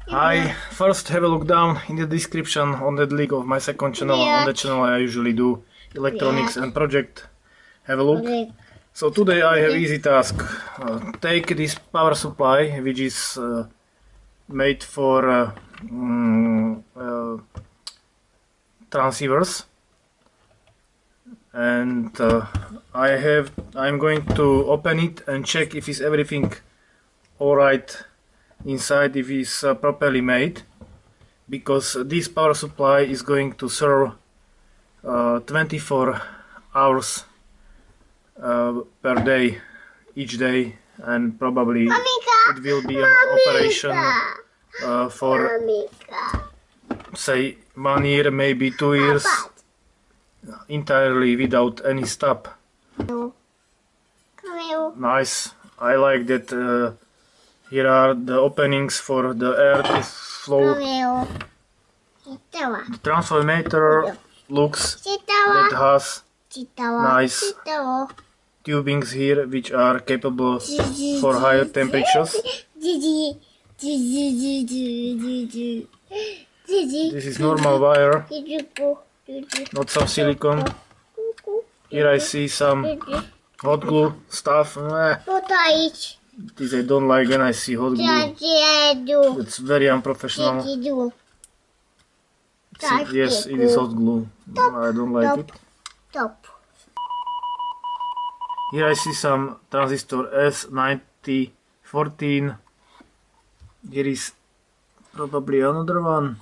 I first have a look down in the description on the link of my second channel. On the channel I usually do electronics and project. Have a look. So today I have easy task. Take this power supply, which is made for transceivers, and I'm going to open it and check if is everything alright inside, if it's properly made, because this power supply is going to serve 24 hours per day, each day, and probably it will be an operation for say 1 year, maybe 2 years, entirely without any stop. Nice. I like that here are the openings for the air to flow. The transformer looks that has nice tubings here, which are capable for higher temperatures. This is normal wire, not some silicone. Here I see some hot glue stuff. This I don't like when I see hot glue. It's very unprofessional. Yes, it is hot glue. I don't like it. Here I see some transistor S9014. Here is probably another one.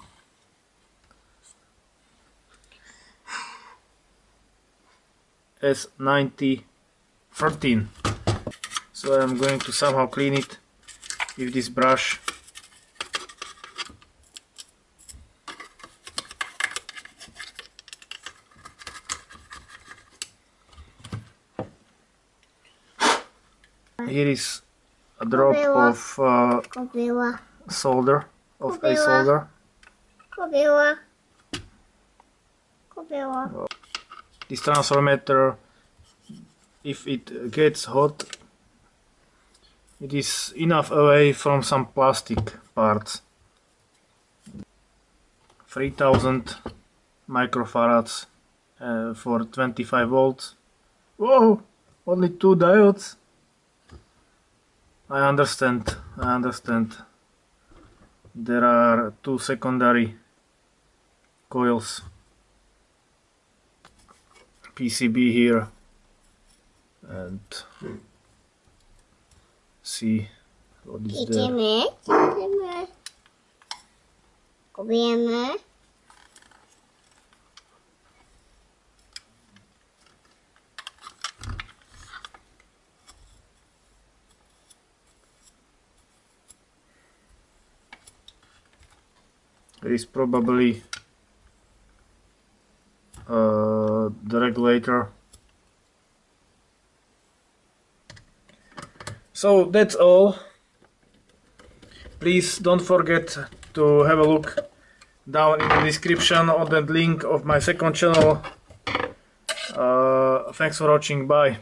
S9013. So I'm going to somehow clean it with this brush. Here is a drop of solder, of a solder. This transformer, if it gets hot, it is enough away from some plastic parts. 3000 microfarads for 25 volts. Whoa! Only 2 diodes. I understand. There are 2 secondary coils. PCB here, and see what is there. There is probably the regulator. So that's all. Please don't forget to have a look down in the description on the link of my second channel. Thanks for watching. Bye.